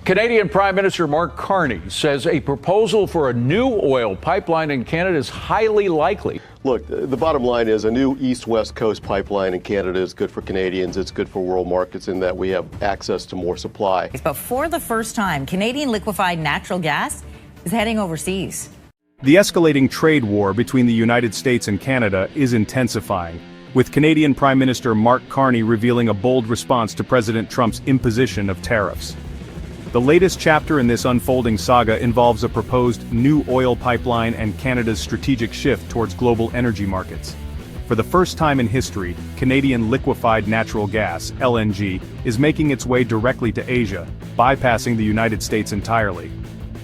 Canadian Prime Minister Mark Carney says a proposal for a new oil pipeline in Canada is highly likely. Look, the bottom line is a new east-west coast pipeline in Canada is good for Canadians. It's good for world markets in that we have access to more supply. But for the first time, Canadian liquefied natural gas is heading overseas. The escalating trade war between the United States and Canada is intensifying, with Canadian Prime Minister Mark Carney revealing a bold response to President Trump's imposition of tariffs. The latest chapter in this unfolding saga involves a proposed new oil pipeline and Canada's strategic shift towards global energy markets. For the first time in history, Canadian liquefied natural gas, LNG, is making its way directly to Asia, bypassing the United States entirely.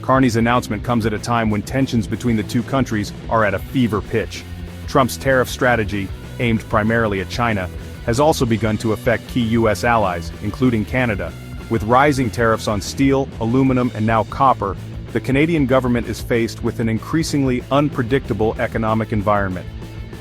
Carney's announcement comes at a time when tensions between the two countries are at a fever pitch. Trump's tariff strategy, aimed primarily at China, has also begun to affect key U.S. allies, including Canada. With rising tariffs on steel, aluminum, and now copper, the Canadian government is faced with an increasingly unpredictable economic environment.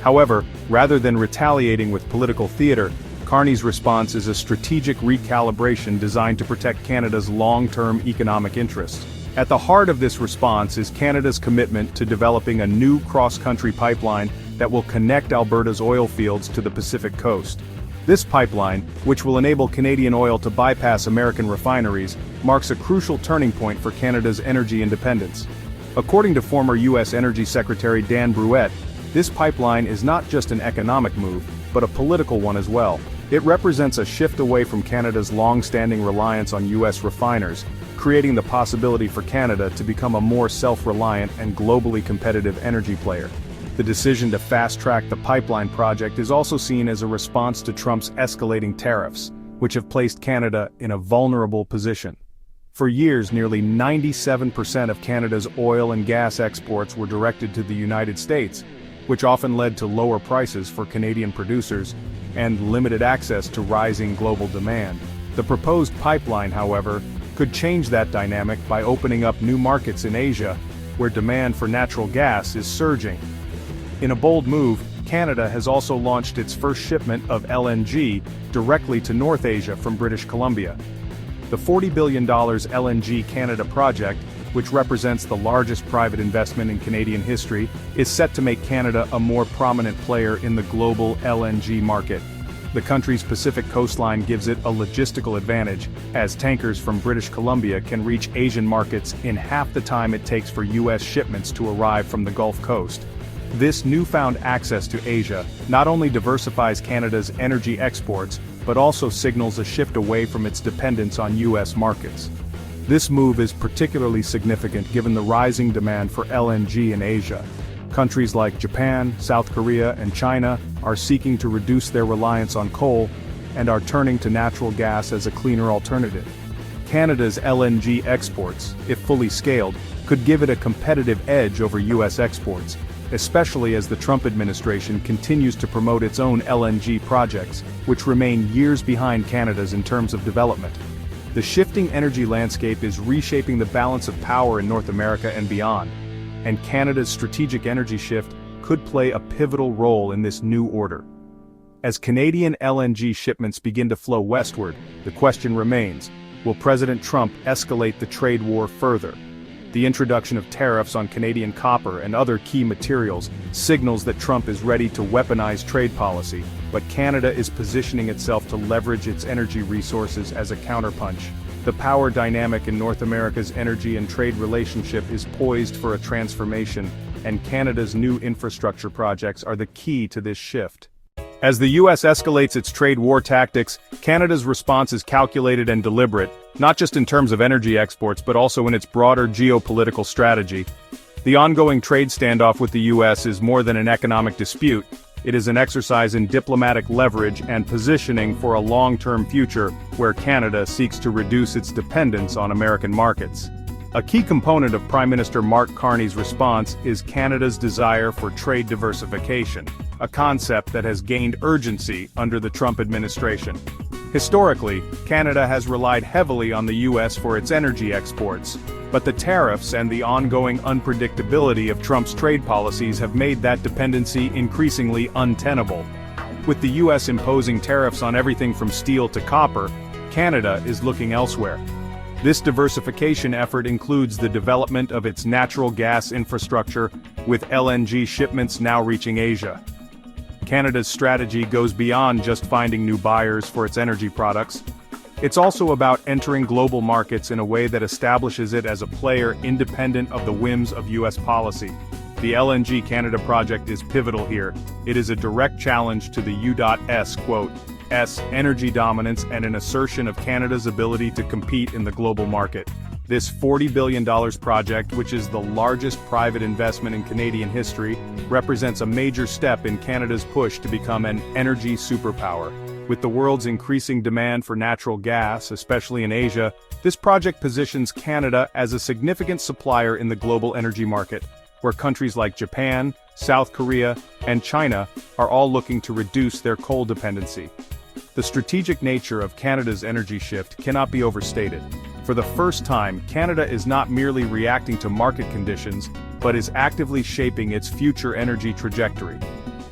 However, rather than retaliating with political theater, Carney's response is a strategic recalibration designed to protect Canada's long-term economic interests. At the heart of this response is Canada's commitment to developing a new cross-country pipeline that will connect Alberta's oil fields to the Pacific coast. This pipeline, which will enable Canadian oil to bypass American refineries, marks a crucial turning point for Canada's energy independence. According to former U.S. Energy Secretary Dan Brouillette, this pipeline is not just an economic move, but a political one as well. It represents a shift away from Canada's long-standing reliance on U.S. refiners, creating the possibility for Canada to become a more self-reliant and globally competitive energy player. The decision to fast-track the pipeline project is also seen as a response to Trump's escalating tariffs, which have placed Canada in a vulnerable position. For years, nearly 97% of Canada's oil and gas exports were directed to the United States, which often led to lower prices for Canadian producers and limited access to rising global demand. The proposed pipeline, however, could change that dynamic by opening up new markets in Asia, where demand for natural gas is surging. In a bold move, Canada has also launched its first shipment of LNG directly to North Asia from British Columbia. The $40 billion LNG Canada project, which represents the largest private investment in Canadian history, is set to make Canada a more prominent player in the global LNG market. The country's Pacific coastline gives it a logistical advantage, as tankers from British Columbia can reach Asian markets in half the time it takes for U.S. shipments to arrive from the Gulf Coast. This newfound access to Asia not only diversifies Canada's energy exports, but also signals a shift away from its dependence on U.S. markets. This move is particularly significant given the rising demand for LNG in Asia. Countries like Japan, South Korea, and China are seeking to reduce their reliance on coal and are turning to natural gas as a cleaner alternative. Canada's LNG exports, if fully scaled, could give it a competitive edge over U.S. exports, especially as the Trump administration continues to promote its own LNG projects, which remain years behind Canada's in terms of development. The shifting energy landscape is reshaping the balance of power in North America and beyond, and Canada's strategic energy shift could play a pivotal role in this new order. As Canadian LNG shipments begin to flow westward, the question remains, will President Trump escalate the trade war further? The introduction of tariffs on Canadian copper and other key materials signals that Trump is ready to weaponize trade policy, but Canada is positioning itself to leverage its energy resources as a counterpunch. The power dynamic in North America's energy and trade relationship is poised for a transformation, and Canada's new infrastructure projects are the key to this shift. As the U.S. escalates its trade war tactics, Canada's response is calculated and deliberate, not just in terms of energy exports but also in its broader geopolitical strategy. The ongoing trade standoff with the U.S. is more than an economic dispute. It is an exercise in diplomatic leverage and positioning for a long-term future where Canada seeks to reduce its dependence on American markets. A key component of Prime Minister Mark Carney's response is Canada's desire for trade diversification, a concept that has gained urgency under the Trump administration. Historically, Canada has relied heavily on the U.S. for its energy exports, but the tariffs and the ongoing unpredictability of Trump's trade policies have made that dependency increasingly untenable. With the U.S. imposing tariffs on everything from steel to copper, Canada is looking elsewhere. This diversification effort includes the development of its natural gas infrastructure, with LNG shipments now reaching Asia. Canada's strategy goes beyond just finding new buyers for its energy products. It's also about entering global markets in a way that establishes it as a player independent of the whims of U.S. policy. The LNG Canada project is pivotal here. It is a direct challenge to the U.S. energy dominance and an assertion of Canada's ability to compete in the global market. This $40 billion project, which is the largest private investment in Canadian history, represents a major step in Canada's push to become an energy superpower. With the world's increasing demand for natural gas, especially in Asia, this project positions Canada as a significant supplier in the global energy market, where countries like Japan, South Korea, and China are all looking to reduce their coal dependency. The strategic nature of Canada's energy shift cannot be overstated. For the first time, Canada is not merely reacting to market conditions, but is actively shaping its future energy trajectory.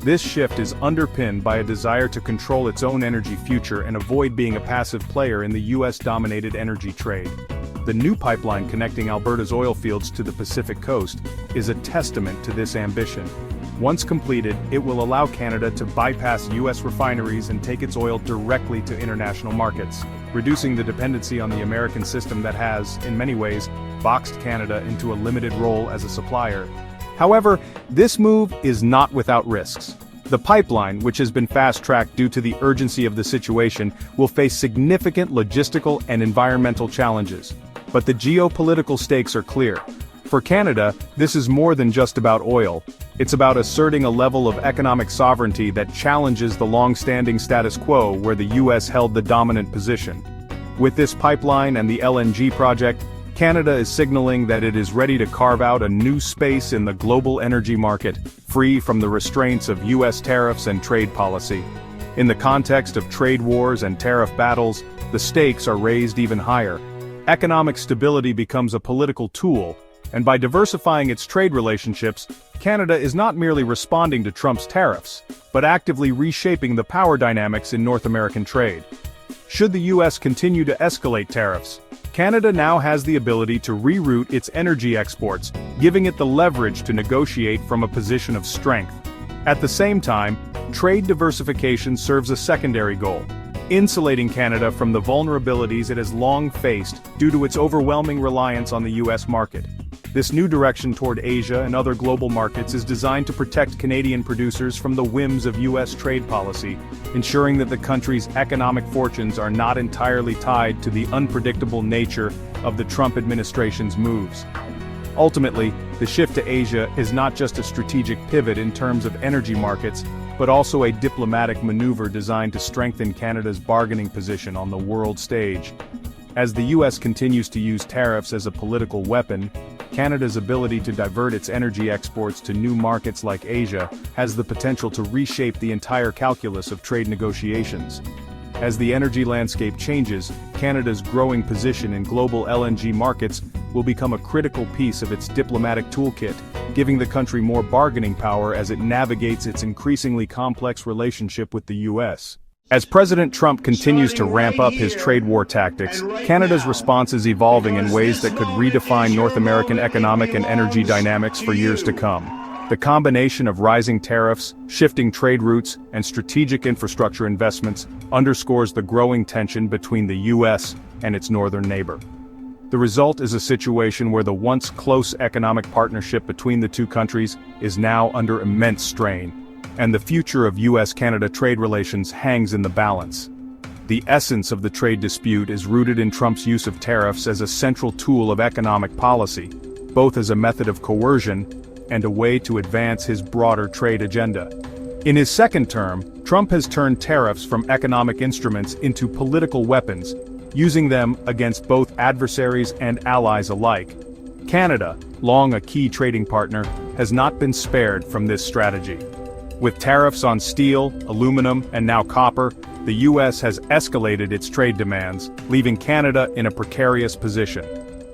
This shift is underpinned by a desire to control its own energy future and avoid being a passive player in the US-dominated energy trade. The new pipeline connecting Alberta's oil fields to the Pacific coast is a testament to this ambition. Once completed, it will allow Canada to bypass U.S. refineries and take its oil directly to international markets, reducing the dependency on the American system that has, in many ways, boxed Canada into a limited role as a supplier. However, this move is not without risks. The pipeline, which has been fast-tracked due to the urgency of the situation, will face significant logistical and environmental challenges. But the geopolitical stakes are clear. For Canada, this is more than just about oil. It's about asserting a level of economic sovereignty that challenges the long-standing status quo where the U.S. held the dominant position. With this pipeline and the LNG project, Canada is signaling that it is ready to carve out a new space in the global energy market, free from the restraints of U.S. tariffs and trade policy. In the context of trade wars and tariff battles, the stakes are raised even higher. Economic stability becomes a political tool, and by diversifying its trade relationships, Canada is not merely responding to Trump's tariffs, but actively reshaping the power dynamics in North American trade. Should the U.S. continue to escalate tariffs, Canada now has the ability to reroute its energy exports, giving it the leverage to negotiate from a position of strength. At the same time, trade diversification serves a secondary goal: insulating Canada from the vulnerabilities it has long faced due to its overwhelming reliance on the U.S. market. This new direction toward Asia and other global markets is designed to protect Canadian producers from the whims of U.S. trade policy, ensuring that the country's economic fortunes are not entirely tied to the unpredictable nature of the Trump administration's moves. Ultimately, the shift to Asia is not just a strategic pivot in terms of energy markets, but also a diplomatic maneuver designed to strengthen Canada's bargaining position on the world stage. As the U.S. continues to use tariffs as a political weapon, Canada's ability to divert its energy exports to new markets like Asia has the potential to reshape the entire calculus of trade negotiations. As the energy landscape changes, Canada's growing position in global LNG markets will become a critical piece of its diplomatic toolkit, giving the country more bargaining power as it navigates its increasingly complex relationship with the U.S. As President Trump continues to ramp up his trade war tactics, Canada's response is evolving in ways that could redefine North American economic and energy dynamics for years to come. The combination of rising tariffs, shifting trade routes, and strategic infrastructure investments underscores the growing tension between the U.S. and its northern neighbor. The result is a situation where the once close economic partnership between the two countries is now under immense strain, and the future of U.S.-Canada trade relations hangs in the balance. The essence of the trade dispute is rooted in Trump's use of tariffs as a central tool of economic policy, both as a method of coercion and a way to advance his broader trade agenda. In his second term, Trump has turned tariffs from economic instruments into political weapons, using them against both adversaries and allies alike. Canada, long a key trading partner, has not been spared from this strategy. With tariffs on steel, aluminum, and now copper, the U.S. has escalated its trade demands, leaving Canada in a precarious position.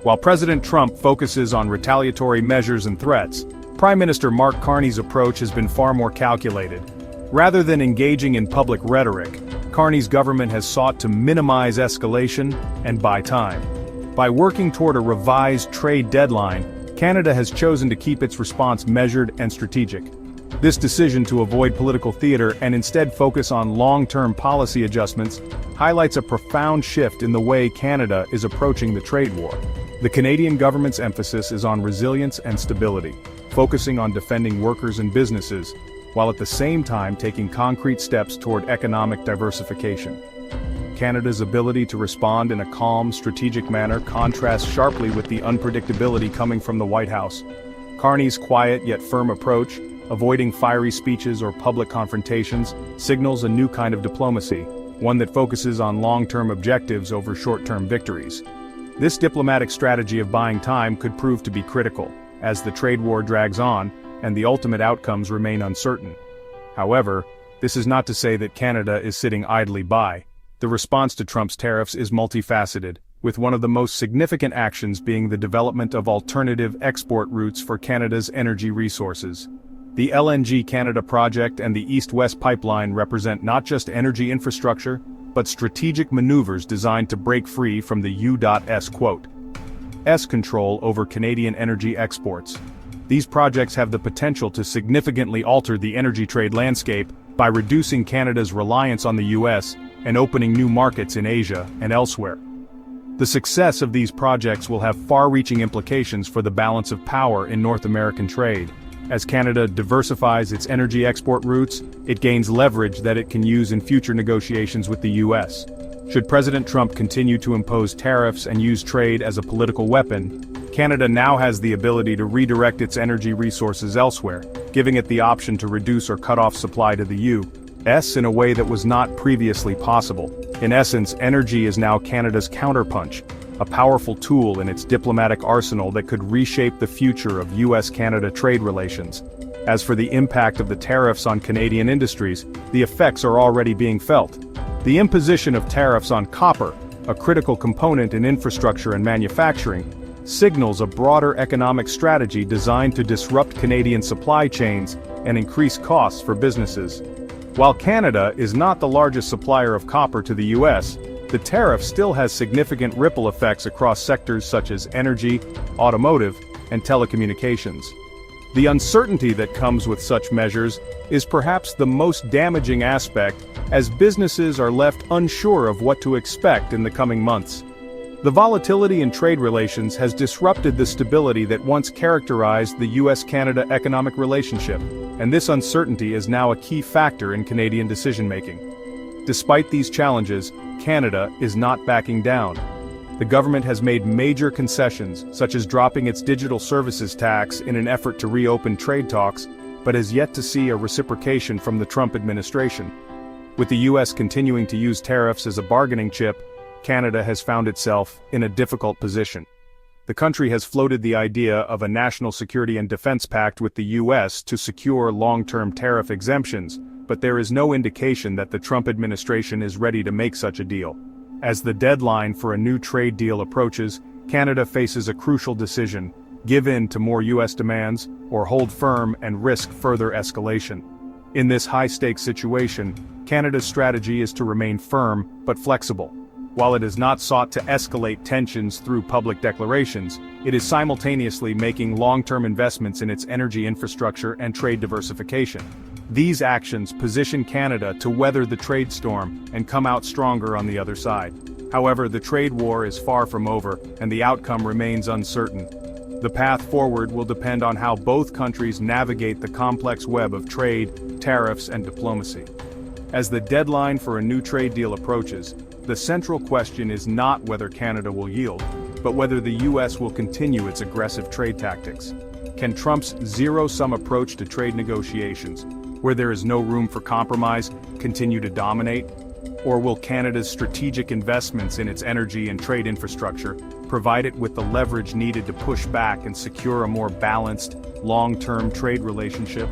While President Trump focuses on retaliatory measures and threats, Prime Minister Mark Carney's approach has been far more calculated. Rather than engaging in public rhetoric, Carney's government has sought to minimize escalation and buy time. By working toward a revised trade deadline, Canada has chosen to keep its response measured and strategic. This decision to avoid political theater and instead focus on long-term policy adjustments highlights a profound shift in the way Canada is approaching the trade war. The Canadian government's emphasis is on resilience and stability, focusing on defending workers and businesses, while at the same time taking concrete steps toward economic diversification. Canada's ability to respond in a calm, strategic manner contrasts sharply with the unpredictability coming from the White House. Carney's quiet yet firm approach, avoiding fiery speeches or public confrontations, signals a new kind of diplomacy, one that focuses on long-term objectives over short-term victories. This diplomatic strategy of buying time could prove to be critical, as the trade war drags on and the ultimate outcomes remain uncertain. However, this is not to say that Canada is sitting idly by. The response to Trump's tariffs is multifaceted, with one of the most significant actions being the development of alternative export routes for Canada's energy resources. The LNG Canada project and the East-West pipeline represent not just energy infrastructure, but strategic maneuvers designed to break free from the U.S. control over Canadian energy exports. These projects have the potential to significantly alter the energy trade landscape by reducing Canada's reliance on the U.S. and opening new markets in Asia and elsewhere. The success of these projects will have far-reaching implications for the balance of power in North American trade. As Canada diversifies its energy export routes, it gains leverage that it can use in future negotiations with the U.S. Should President Trump continue to impose tariffs and use trade as a political weapon, Canada now has the ability to redirect its energy resources elsewhere, giving it the option to reduce or cut off supply to the U.S. in a way that was not previously possible. In essence, energy is now Canada's counterpunch, a powerful tool in its diplomatic arsenal that could reshape the future of U.S.-Canada trade relations. As for the impact of the tariffs on Canadian industries, the effects are already being felt. The imposition of tariffs on copper, a critical component in infrastructure and manufacturing, signals a broader economic strategy designed to disrupt Canadian supply chains and increase costs for businesses. While Canada is not the largest supplier of copper to the U.S., the tariff still has significant ripple effects across sectors such as energy, automotive, and telecommunications. The uncertainty that comes with such measures is perhaps the most damaging aspect, as businesses are left unsure of what to expect in the coming months. The volatility in trade relations has disrupted the stability that once characterized the U.S.-Canada economic relationship, and this uncertainty is now a key factor in Canadian decision-making. Despite these challenges, Canada is not backing down. The government has made major concessions, such as dropping its digital services tax in an effort to reopen trade talks, but has yet to see a reciprocation from the Trump administration. With the U.S. continuing to use tariffs as a bargaining chip, Canada has found itself in a difficult position. The country has floated the idea of a national security and defense pact with the U.S. to secure long-term tariff exemptions, but there is no indication that the Trump administration is ready to make such a deal. As the deadline for a new trade deal approaches, Canada faces a crucial decision: give in to more U.S. demands, or hold firm and risk further escalation. In this high-stakes situation, Canada's strategy is to remain firm but flexible. While it has not sought to escalate tensions through public declarations, it is simultaneously making long-term investments in its energy infrastructure and trade diversification. These actions position Canada to weather the trade storm and come out stronger on the other side. However, the trade war is far from over, and the outcome remains uncertain. The path forward will depend on how both countries navigate the complex web of trade, tariffs, and diplomacy. As the deadline for a new trade deal approaches, the central question is not whether Canada will yield, but whether the U.S. will continue its aggressive trade tactics. Can Trump's zero-sum approach to trade negotiations, where there is no room for compromise, continue to dominate? Or will Canada's strategic investments in its energy and trade infrastructure provide it with the leverage needed to push back and secure a more balanced, long-term trade relationship?